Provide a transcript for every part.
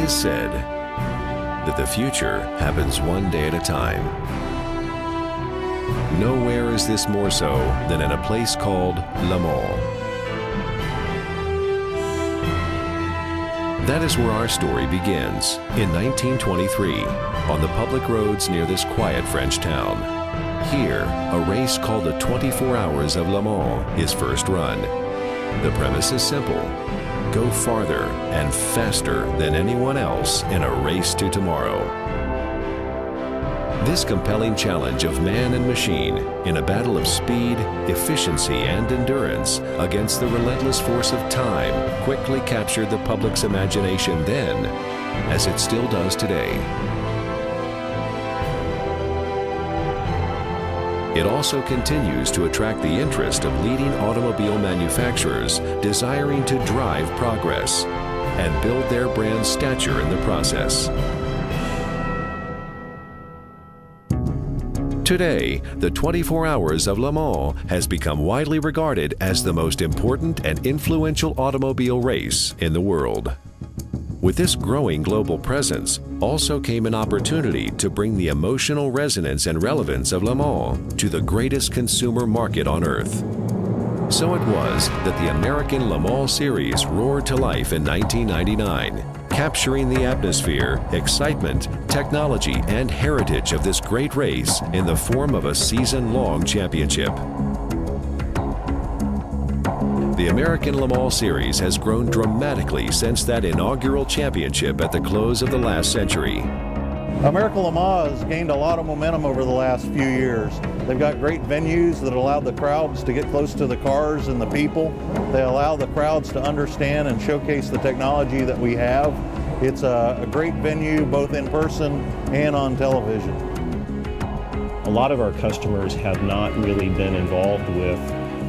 is said that the future happens one day at a time. Nowhere is this more so than in a place called Le Mans. That is where our story begins, in 1923, on the public roads near this quiet French town. Here, a race called the 24 Hours of Le Mans is first run. The premise is simple: go farther and faster than anyone else in a race to tomorrow. This compelling challenge of man and machine in a battle of speed, efficiency, and endurance against the relentless force of time quickly captured the public's imagination then, as it still does today. It also continues to attract the interest of leading automobile manufacturers desiring to drive progress and build their brand stature in the process. Today, the 24 Hours of Le Mans has become widely regarded as the most important and influential automobile race in the world. With this growing global presence also came an opportunity to bring the emotional resonance and relevance of Le Mans to the greatest consumer market on earth. So it was that the American Le Mans Series roared to life in 1999, capturing the atmosphere, excitement, technology, and heritage of this great race in the form of a season-long championship. The American Le Mans Series has grown dramatically since that inaugural championship at the close of the last century. American Le Mans has gained a lot of momentum over the last few years. They've got great venues that allow the crowds to get close to the cars and the people. They allow the crowds to understand and showcase the technology that we have. It's a great venue both in person and on television. A lot of our customers have not really been involved with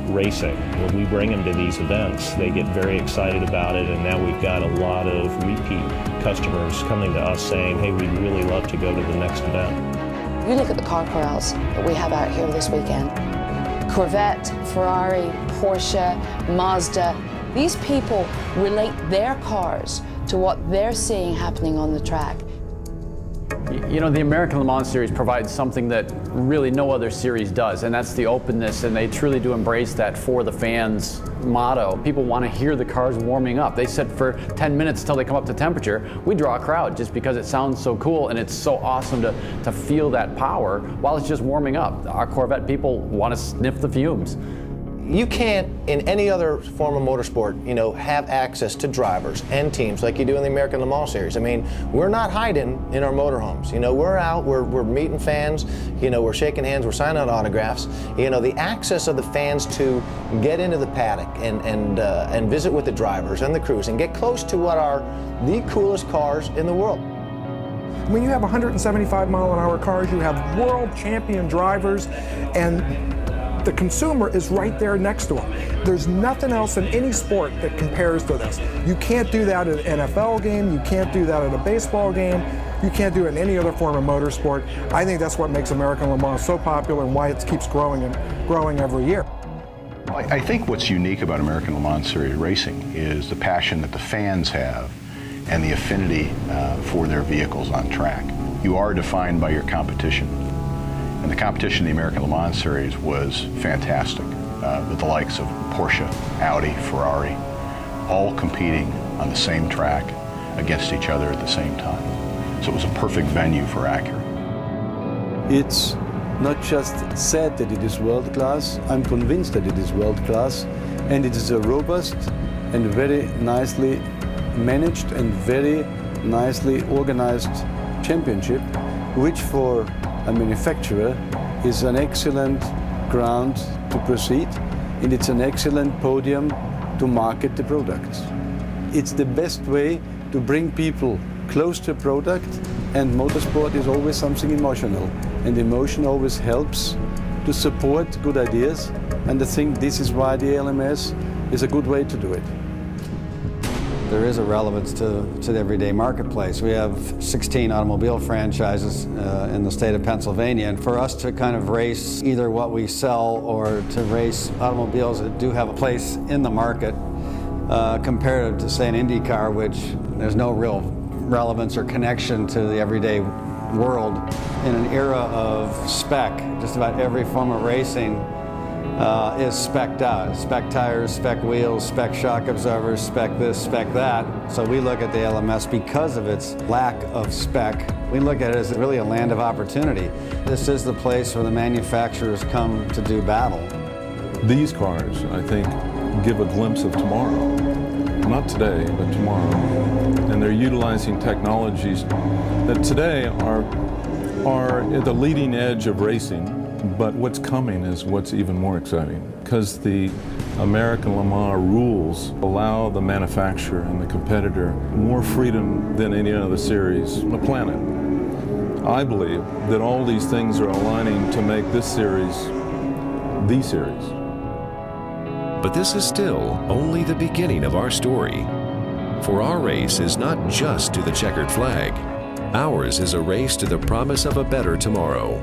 racing. When we bring them to these events, they get very excited about it, and now we've got a lot of repeat customers coming to us saying, hey, we'd really love to go to the next event. You look at the car corrals that we have out here this weekend. Corvette, Ferrari, Porsche, Mazda. These people relate their cars to what they're seeing happening on the track. You know, the American Le Mans Series provides something that really no other series does, and that's the openness, and they truly do embrace that for the fans motto. People want to hear the cars warming up. They said for 10 minutes until they come up to temperature, we draw a crowd just because it sounds so cool, and it's so awesome to feel that power while it's just warming up. Our Corvette people want to sniff the fumes. You can't, in any other form of motorsport, have access to drivers and teams like you do in the American Le Mans Series. I mean, we're not hiding in our motorhomes. We're out, we're meeting fans, we're shaking hands, we're signing out autographs. The access of the fans to get into the paddock and visit with the drivers and the crews and get close to what are the coolest cars in the world. When you have 175-mile-an-hour cars, you have world champion drivers, and the consumer is right there next to them. There's nothing else in any sport that compares to this. You can't do that at an NFL game, you can't do that at a baseball game, you can't do it in any other form of motorsport. I think that's what makes American Le Mans so popular and why it keeps growing and growing every year. I think what's unique about American Le Mans Series racing is the passion that the fans have and the affinity for their vehicles on track. You are defined by your competition. And the competition in the American Le Mans Series was fantastic, with the likes of Porsche, Audi, Ferrari, all competing on the same track against each other at the same time. So it was a perfect venue for Acura. It's not just said that it is world class, I'm convinced that it is world class, and it is a robust and very nicely managed and very nicely organized championship, which for a manufacturer is an excellent ground to proceed, and it's an excellent podium to market the products. It's the best way to bring people close to a product, and motorsport is always something emotional, and emotion always helps to support good ideas, and I think this is why the ALMS is a good way to do it. There is a relevance to the everyday marketplace. We have 16 automobile franchises in the state of Pennsylvania, and for us to kind of race either what we sell or to race automobiles that do have a place in the market, comparative to, say, an Indy car, which there's no real relevance or connection to the everyday world. In an era of spec, just about every form of racing is spec'd out. Spec tires, spec wheels, spec shock absorbers, spec this, spec that. So we look at the ALMS because of its lack of spec. We look at it as really a land of opportunity. This is the place where the manufacturers come to do battle. These cars, I think, give a glimpse of tomorrow. Not today, but tomorrow. And they're utilizing technologies that today are at the leading edge of racing, but what's coming is what's even more exciting, because the American Le Mans rules allow the manufacturer and the competitor more freedom than any other series on the planet. I believe that all these things are aligning to make this series the series. But this is still only the beginning of our story. For our race is not just to the checkered flag. Ours is a race to the promise of a better tomorrow.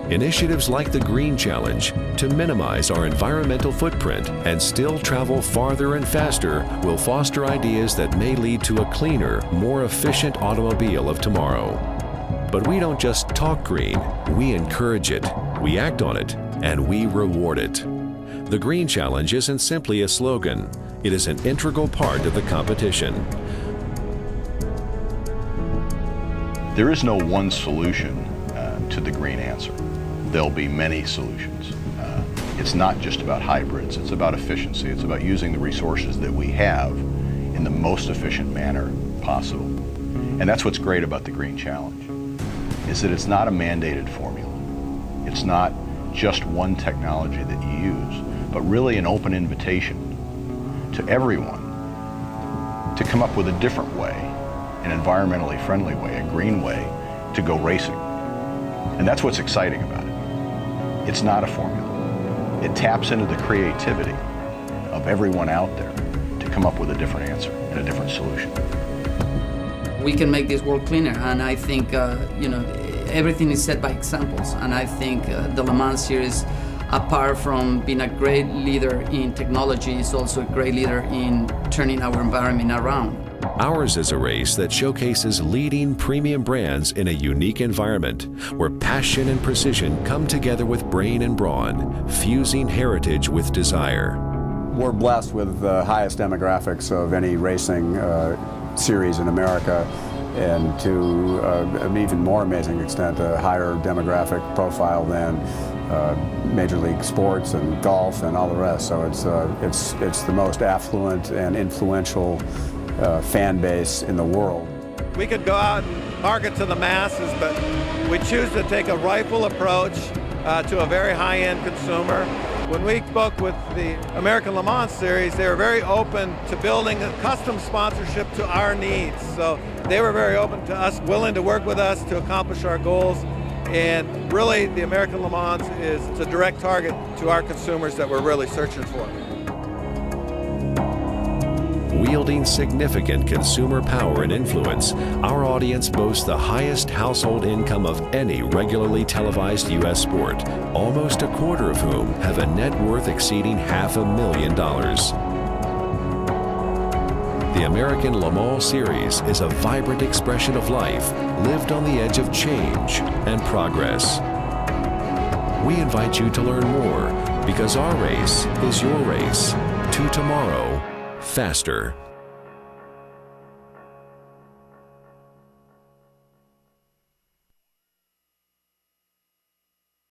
Initiatives like the Green Challenge to minimize our environmental footprint and still travel farther and faster will foster ideas that may lead to a cleaner, more efficient automobile of tomorrow. But we don't just talk green, we encourage it, we act on it, and we reward it. The Green Challenge isn't simply a slogan, it is an integral part of the competition. There is no one solution to the green answer. There'll be many solutions. It's not just about hybrids, it's about efficiency. It's about using the resources that we have in the most efficient manner possible. And that's what's great about the Green Challenge, is that it's not a mandated formula. It's not just one technology that you use, but really an open invitation to everyone to come up with a different way, an environmentally friendly way, a green way to go racing. And that's what's exciting about it. It's not a formula. It taps into the creativity of everyone out there to come up with a different answer and a different solution. We can make this world cleaner, and I think everything is set by examples. And I think the Le Mans Series, apart from being a great leader in technology, is also a great leader in turning our environment around. Ours is a race that showcases leading premium brands in a unique environment where passion and precision come together with brain and brawn, fusing heritage with desire. We're blessed with the highest demographics of any racing series in America, and to an even more amazing extent, a higher demographic profile than Major League sports and golf and all the rest. So it's the most affluent and influential fan base in the world. We could go out and market to the masses, but we choose to take a rifle approach to a very high-end consumer. When we spoke with the American Le Mans Series, they were very open to building a custom sponsorship to our needs. So they were very open to us, willing to work with us to accomplish our goals. And really, the American Le Mans is a direct target to our consumers that we're really searching for. Wielding significant consumer power and influence, our audience boasts the highest household income of any regularly televised U.S. sport, almost a quarter of whom have a net worth exceeding $500,000. The American Le Mans Series is a vibrant expression of life, lived on the edge of change and progress. We invite you to learn more, because our race is your race to tomorrow faster.